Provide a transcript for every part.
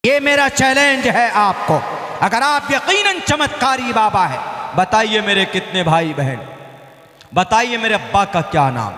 ये मेरा चैलेंज है आपको। अगर आप यकीनन चमत्कारी बाबा है, बताइए मेरे कितने भाई बहन, बताइए मेरे अब्बा का क्या नाम,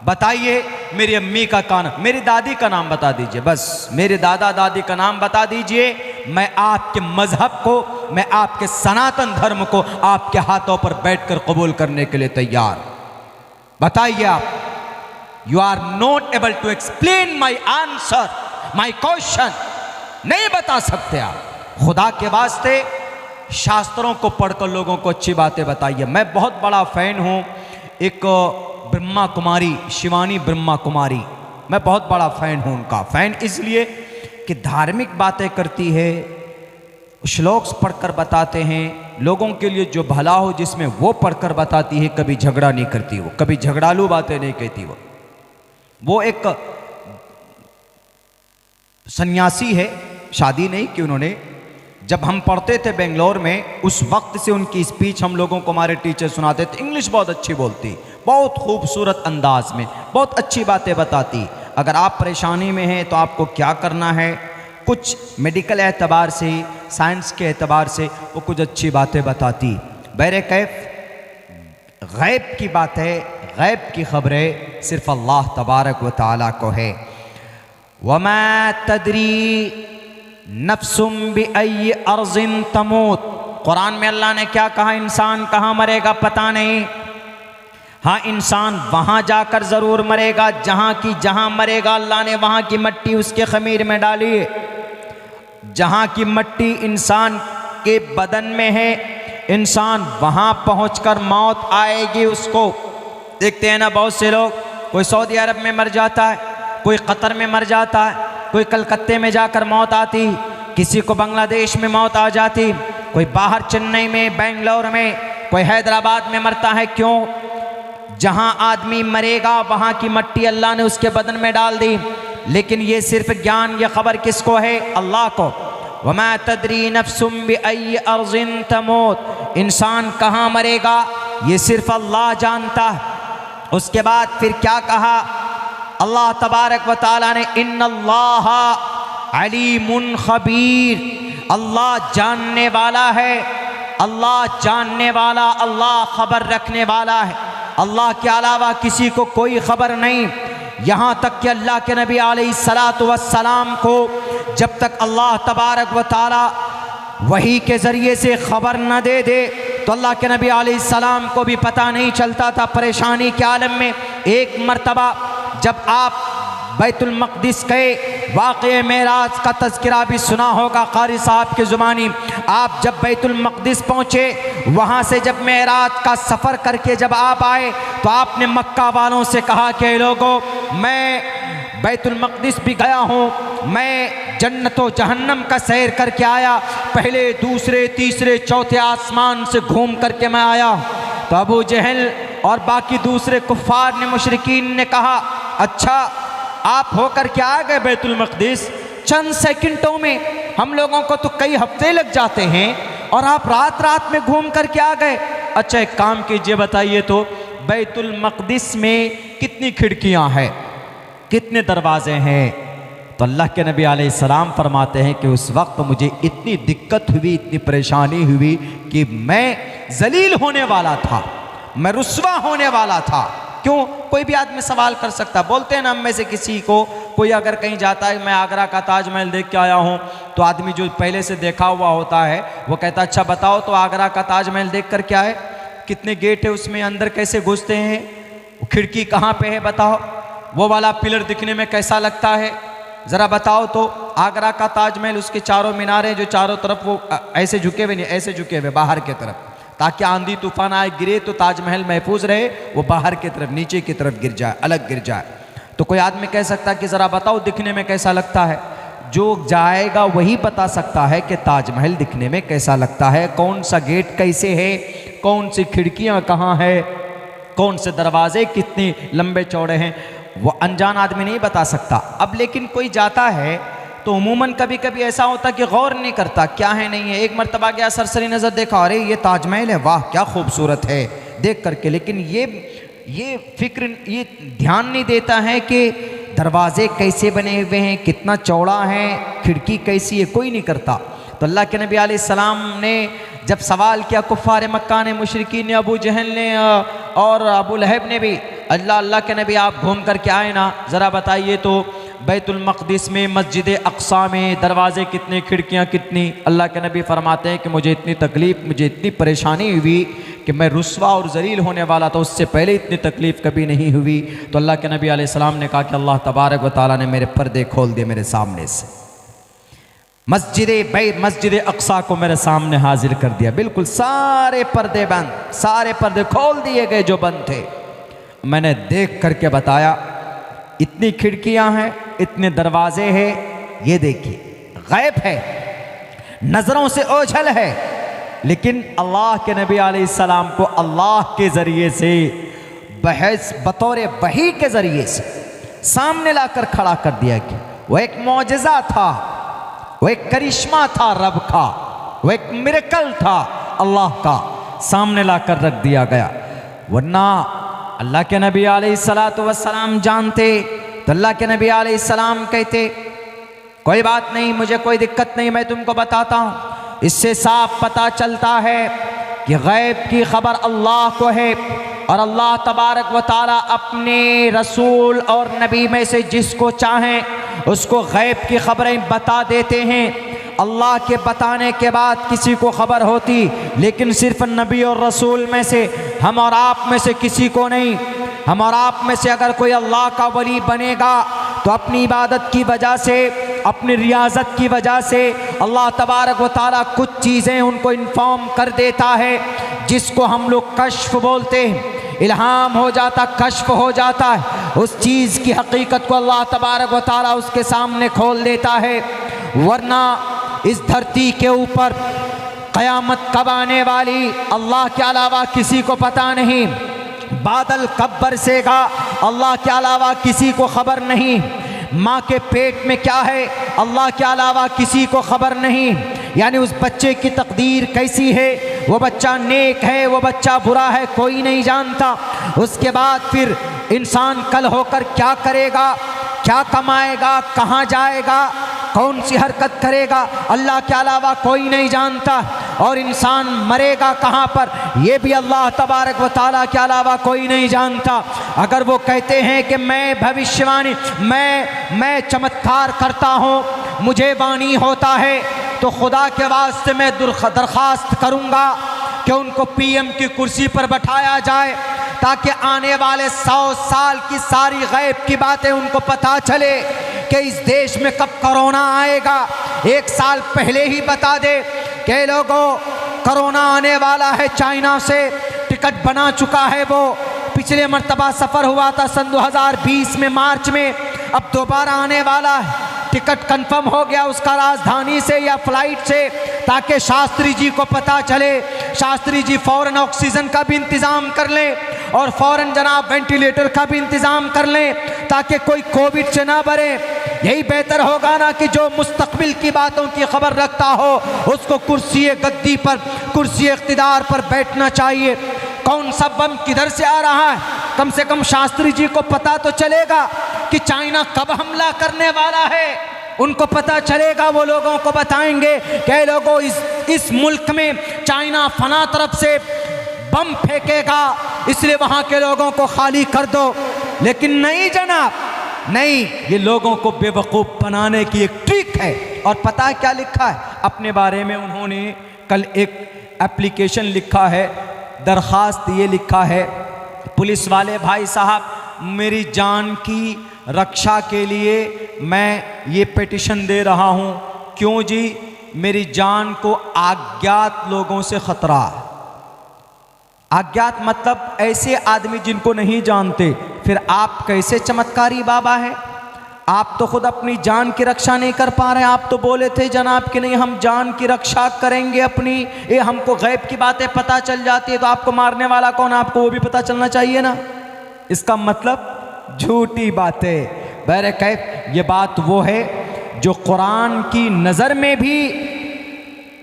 बताइए मेरी अम्मी का क्या नाम, मेरी दादी का नाम बता दीजिए, बस मेरे दादा दादी का नाम बता दीजिए। मैं आपके मजहब को, मैं आपके सनातन धर्म को आपके हाथों पर बैठकर कबूल करने के लिए तैयार। बताइए आप। You are not able to explain my answer, my question. नहीं बता सकते आप। खुदा के वास्ते शास्त्रों को पढ़कर लोगों को अच्छी बातें बताइए। मैं बहुत बड़ा फैन हूँ एक ब्रह्मा कुमारी, शिवानी ब्रह्मा कुमारी, मैं बहुत बड़ा फैन हूँ उनका। फैन इसलिए कि धार्मिक बातें करती है, श्लोक्स पढ़कर बताते हैं, लोगों के लिए जो भला हो जिसमें वो पढ़कर बताती है। कभी झगड़ा नहीं करती वो, कभी झगड़ालू बातें नहीं कहती वो एक सन्यासी है, शादी नहीं कि उन्होंने, जब हम पढ़ते थे बेंगलोर में उस वक्त से उनकी स्पीच हम लोगों को हमारे टीचर सुनाते थे। इंग्लिश बहुत अच्छी बोलती, बहुत खूबसूरत अंदाज में बहुत अच्छी बातें बताती। अगर आप परेशानी में हैं तो आपको क्या करना है, कुछ मेडिकल एतबार से, साइंस के एतबार से वो कुछ अच्छी बातें बताती। बहरे कैफ गैब की बात है, गैब की खबरें सिर्फ अल्लाह तबारक व तआला को है। वमा तदरी नफ्सुम बिअय्यि अर्ज़िन तमूत। कुरान में अल्लाह ने क्या कहा, इंसान कहाँ मरेगा पता नहीं। हाँ, इंसान वहाँ जाकर ज़रूर मरेगा जहाँ मरेगा अल्लाह ने वहाँ की मट्टी उसके खमीर में डाली है। जहाँ की मट्टी इंसान के बदन में है, इंसान वहाँ पहुँचकर मौत आएगी उसको। देखते हैं ना बहुत से लोग, कोई सऊदी अरब में मर जाता है, कोई कतर में मर जाता है, कोई कलकत्ते में जाकर मौत आती, किसी को बांग्लादेश में मौत आ जाती, कोई बाहर चेन्नई में, बेंगलोर में, कोई हैदराबाद में मरता है। क्यों? जहां आदमी मरेगा वहां की मट्टी अल्लाह ने उसके बदन में डाल दी। लेकिन ये सिर्फ ज्ञान, ये खबर किसको है? अल्लाह को। वमा तदरी नफ्सुम बिअय्यि अर्ज़िन तमूत। इंसान कहाँ मरेगा ये सिर्फ अल्लाह जानता है। उसके बाद फिर क्या कहा अल्लाह तबारक व तआला ने, इन्नल्लाह अलीमुन खबीर। अल्लाह जानने वाला है, अल्लाह जानने वाला, अल्लाह खबर रखने वाला है। अल्लाह के अलावा किसी को कोई खबर नहीं। यहाँ तक कि अल्लाह के नबी अलैहिस्सलातु वस्सलाम को जब तक अल्लाह तबारक व तआला वही के ज़रिए से खबर न दे दे तो अल्लाह के नबी अलैहिस्सलाम को भी पता नहीं चलता था। परेशानी के आलम में एक मर्तबा जब आप बैतुल मक़दिस गए, वाक़े मेराज का तज़किरा भी सुना होगा क़ारी साहब की ज़ुबानी। आप जब बैतुल मक़दिस पहुँचे, वहाँ से जब मेराज का सफ़र करके जब आप आए तो आपने मक्का वालों से कहा कि लोगों, मैं बैतुल मक़दिस भी गया हूँ, मैं जन्नत व जहन्नम का सैर करके आया, पहले दूसरे तीसरे चौथे आसमान से घूम करके मैं आया। तो अबू जहल और बाकी दूसरे कुफ़ार ने, मुशरिकीन ने कहा, अच्छा आप होकर क्या आ गए बैतुल मक़दिस? चंद सेकंडों में, हम लोगों को तो कई हफ्ते लग जाते हैं और आप रात रात में घूम कर क्या आ गए? अच्छा एक काम कीजिए, बताइए तो बैतुल मक़दिस में कितनी खिड़कियां हैं, कितने दरवाजे हैं? तो अल्लाह के नबी अलैहिस्सलाम फरमाते हैं कि उस वक्त मुझे इतनी दिक्कत हुई, इतनी परेशानी हुई कि मैं जलील होने वाला था, मैं रुस्वा होने वाला था। क्यों? कोई भी आदमी सवाल कर सकता। बोलते हैं ना, हम में से किसी को कोई अगर कहीं जाता है, मैं आगरा का ताजमहल देख के आया हूँ, तो आदमी जो पहले से देखा हुआ होता है वो कहता है, अच्छा बताओ तो आगरा का ताजमहल देख कर क्या है, कितने गेट है उसमें, अंदर कैसे घुसते हैं, खिड़की कहाँ पे है बताओ, वो वाला पिलर दिखने में कैसा लगता है, ज़रा बताओ तो। आगरा का ताजमहल, उसके चारों मीनारे जो चारों तरफ वो ऐसे झुके हुए नहीं, ऐसे झुके हुए बाहर की तरफ, ताकि आंधी तूफान आए गिरे तो ताजमहल महफूज रहे, वो बाहर की तरफ, नीचे की तरफ गिर जाए, अलग गिर जाए। तो कोई आदमी कह सकता है कि ज़रा बताओ दिखने में कैसा लगता है। जो जाएगा वही बता सकता है कि ताजमहल दिखने में कैसा लगता है, कौन सा गेट कैसे है, कौन सी खिड़कियाँ कहाँ है, कौन से दरवाजे कितने लंबे चौड़े हैं, वो अनजान आदमी नहीं बता सकता। अब लेकिन कोई जाता है तो उमूमन कभी कभी ऐसा होता कि गौर नहीं करता क्या है नहीं है। एक मर्तबा गया, सरसरी नज़र देखा, अरे ये ताजमहल है, वाह क्या खूबसूरत है, देख करके, लेकिन ये फिक्र, ये ध्यान नहीं देता है कि दरवाजे कैसे बने हुए हैं, कितना चौड़ा है, खिड़की कैसी है, कोई नहीं करता। तो अल्लाह के नबी अलैहिस्सलाम ने जब सवाल किया कुफ़ार मक्का ने, मुशरिकीन ने, अबू जहल ने और अबू लहब ने भी, अल्लाह के नबी आप घूम कर के आए ना, ज़रा बताइए तो बैतुल मक़दिस में, मस्जिद अक़सा में दरवाज़े कितने, खिड़कियाँ कितनी। अल्लाह के नबी फरमाते हैं कि मुझे इतनी तकलीफ़, मुझे इतनी परेशानी हुई कि मैं रुस्वा और ज़लील होने वाला था, उससे पहले इतनी तकलीफ़ कभी नहीं हुई। तो अल्लाह के नबी अलैहिस्सलाम ने कहा कि अल्लाह तबारक व तआला ने मेरे पर्दे खोल दिए मेरे सामने से, मस्जिद अक़सा को मेरे सामने हाजिर कर दिया, बिल्कुल सारे पर्दे बंद, सारे पर्दे खोल दिए गए जो बंद थे। मैंने देख करके बताया इतनी खिड़कियां हैं, इतने दरवाजे हैं, ये देखिए गैब है, नजरों से ओझल है, लेकिन अल्लाह के नबी अलैहिस्सलाम को अल्लाह के जरिए से बहस बतौर वही के जरिए से सामने लाकर खड़ा कर दिया कि वह एक मौजज़ा था, वह एक करिश्मा था रब का, वह एक मिरेकल था अल्लाह का, सामने लाकर रख दिया गया। वरना अल्लाह के नबी अलैहिस्सलातु वस्सलाम जानते तो अल्लाह के नबी अलैहिस्सलाम कहते कोई बात नहीं, मुझे कोई दिक्कत नहीं, मैं तुमको बताता हूँ। इससे साफ पता चलता है कि गैब की खबर अल्लाह को है और अल्लाह तबारक व तआला अपने रसूल और नबी में से जिसको चाहें उसको गैब की खबरें बता देते हैं। अल्लाह के बताने के बाद किसी को खबर होती, लेकिन सिर्फ नबी और रसूल में से, हम और आप में से किसी को नहीं। हम और आप में से अगर कोई अल्लाह का वली बनेगा तो अपनी इबादत की वजह से, अपनी रियाजत की वजह से अल्लाह तबारक व तआला कुछ चीज़ें उनको इन्फॉर्म कर देता है, जिसको हम लोग कश्फ बोलते हैं। इल्हाम हो जाता, कश्फ हो जाता है, उस चीज़ की हकीकत को अल्लाह तबारक व तआला उसके सामने खोल देता है। वरना इस धरती के ऊपर क़यामत कब आने वाली अल्लाह के अलावा किसी को पता नहीं, बादल कब बरसेगा अल्लाह के अलावा किसी को खबर नहीं, माँ के पेट में क्या है अल्लाह के अलावा किसी को खबर नहीं। यानी उस बच्चे की तकदीर कैसी है, वो बच्चा नेक है, वो बच्चा बुरा है, कोई नहीं जानता। उसके बाद फिर इंसान कल होकर क्या करेगा, क्या कमाएगा, कहाँ जाएगा, कौन सी हरकत करेगा, अल्लाह के अलावा कोई नहीं जानता। और इंसान मरेगा कहाँ पर, ये भी अल्लाह तबारक व तआला के अलावा कोई नहीं जानता। अगर वो कहते हैं कि मैं भविष्यवाणी, मैं चमत्कार करता हूँ, मुझे वाणी होता है, तो खुदा के वास्ते मैं दरख्वास्त करूँगा कि उनको पीएम की कुर्सी पर बैठाया जाए, ताकि आने वाले 100 साल की सारी गैब की बातें उनको पता चले कि इस देश में कब कोरोना आएगा। 1 साल पहले ही बता दे कि लोगों कोरोना आने वाला है, चाइना से टिकट बना चुका है, वो पिछले मर्तबा सफ़र हुआ था सन 2020 में मार्च में, अब दोबारा आने वाला है, टिकट कंफर्म हो गया उसका राजधानी से या फ्लाइट से, ताकि शास्त्री जी को पता चले। शास्त्री जी फ़ौरन ऑक्सीजन का भी इंतज़ाम कर लें और फ़ौरन जनाब वेंटिलेटर का भी इंतज़ाम कर लें, ताकि कोई कोविड से ना मरे। यही बेहतर होगा ना कि जो मुस्तकबिल की बातों की खबर रखता हो उसको कुर्सी गद्दी पर, कुर्सी इख्तिदार पर बैठना चाहिए। कौन सा बम किधर से आ रहा है, कम से कम शास्त्री जी को पता तो चलेगा कि चाइना कब हमला करने वाला है, उनको पता चलेगा, वो लोगों को बताएंगे कि लोगों इस मुल्क में चाइना फना तरफ से बम फेंकेगा, इसलिए वहाँ के लोगों को खाली कर दो। लेकिन नहीं जनाब, नहीं, ये लोगों को बेवकूफ़ बनाने की एक ट्रिक है। और पता है क्या लिखा है अपने बारे में, उन्होंने कल एक एप्लीकेशन लिखा है, दरख्वास्त ये लिखा है, पुलिस वाले भाई साहब, मेरी जान की रक्षा के लिए मैं ये पिटिशन दे रहा हूँ। क्यों जी? मेरी जान को अज्ञात लोगों से ख़तरा है। अज्ञात मतलब ऐसे आदमी जिनको नहीं जानते। फिर आप कैसे चमत्कारी बाबा हैं? आप तो खुद अपनी जान की रक्षा नहीं कर पा रहे हैं। आप तो बोले थे जनाब कि नहीं, हम जान की रक्षा करेंगे अपनी, ये हमको गैब की बातें पता चल जाती है, तो आपको मारने वाला कौन, आपको वो भी पता चलना चाहिए ना। इसका मतलब झूठी बातें। बहरकैफ ये बात वो है जो कुरान की नज़र में भी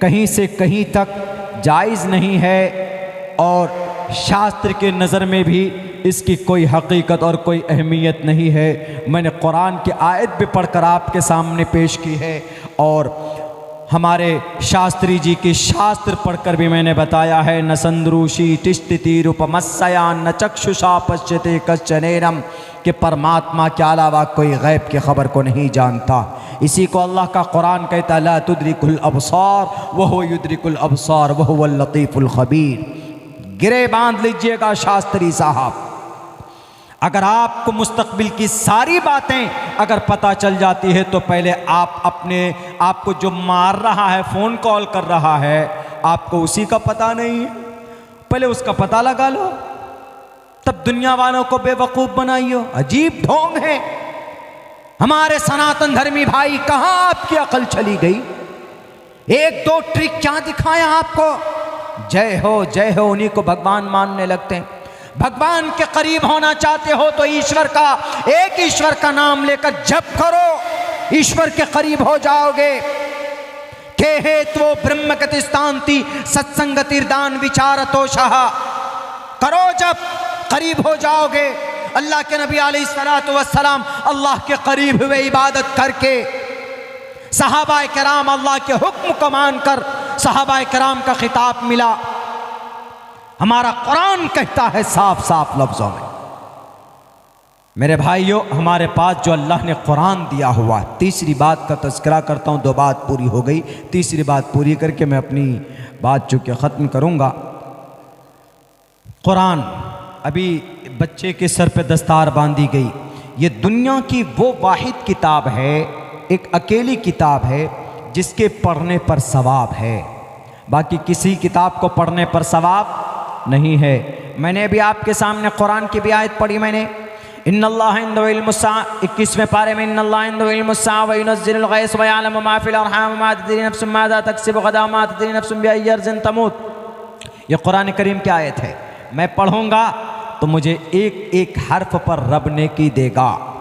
कहीं से कहीं तक जायज़ नहीं है और शास्त्र के नज़र में भी इसकी कोई हकीकत और कोई अहमियत नहीं है। मैंने कुरान की आयत भी पढ़कर आपके सामने पेश की है और हमारे शास्त्री जी की शास्त्र पढ़कर भी मैंने बताया है। न संद्रूषी तिष्ठति रूपमस्या न चक्षुषा पश्यते कश्चनेनम, कि परमात्मा के अलावा कोई गैब की खबर को नहीं जानता। इसी को अल्लाह का कुरान कहता है ला तुद्रिकुल अबसार वहुव युद्रिकुल अबसार वहुवल लतीफुल खबीर। गिरे बांध लीजिएगा शास्त्री साहब, अगर आपको मुस्तकबिल की सारी बातें अगर पता चल जाती है तो पहले आप अपने आपको जो मार रहा है, फ़ोन कॉल कर रहा है, आपको उसी का पता नहीं है, पहले उसका पता लगा लो, तब दुनिया वालों को बेवकूफ़ बनाइयो। अजीब ढोंग है। हमारे सनातन धर्मी भाई, कहाँ आपकी अकल चली गई? एक दो ट्रिक क्या दिखाया आपको? जय हो उन्हीं को भगवान मानने लगते हैं। भगवान के करीब होना चाहते हो तो ईश्वर का, एक ईश्वर का नाम लेकर जप करो, ईश्वर के करीब हो जाओगे। के हेत्वो ब्रह्म गतिस्तांति सत्संगतिर्दान विचारतोषः, करो जप, करीब हो जाओगे। अल्लाह के नबी अलैहिस्सलातु वस्सलाम अल्लाह के करीब हुए इबादत करके। सहाबाए किराम अल्लाह के हुक्म को मानकर सहाबाए किराम का खिताब मिला। हमारा कुरान कहता है साफ साफ लफ्ज़ों में। मेरे भाइयों, हमारे पास जो अल्लाह ने कुरान दिया हुआ, तीसरी बात का तज़किरा करता हूँ, दो बात पूरी हो गई, तीसरी बात पूरी करके मैं अपनी बात चूँकि ख़त्म करूँगा। कुरान, अभी बच्चे के सर पे दस्तार बांधी गई। ये दुनिया की वो वाहिद किताब है, एक अकेली किताब है जिसके पढ़ने पर सवाब है, बाकी किसी किताब को पढ़ने पर सवाब नहीं है। मैंने भी आपके सामने कुरान की भी आयत पढ़ी मैंने, इन्नल्लाह इंदहु इल्मुस्सा, 21वें पारे में, इन्नल्लाह इंदहु इल्मुस्सा व युनज़्ज़िलुल गैस व यअलमु मा फिल अरहाम मा तदरी नफ्सुम माज़ा तक्सिबु गदा मा तदरी नफ्सुम बिअय्यि अर्ज़िन तमूत। ये कुरान करीम की आयत है। मैं पढ़ूँगा तो मुझे एक एक हर्फ पर रब नेकी देगा।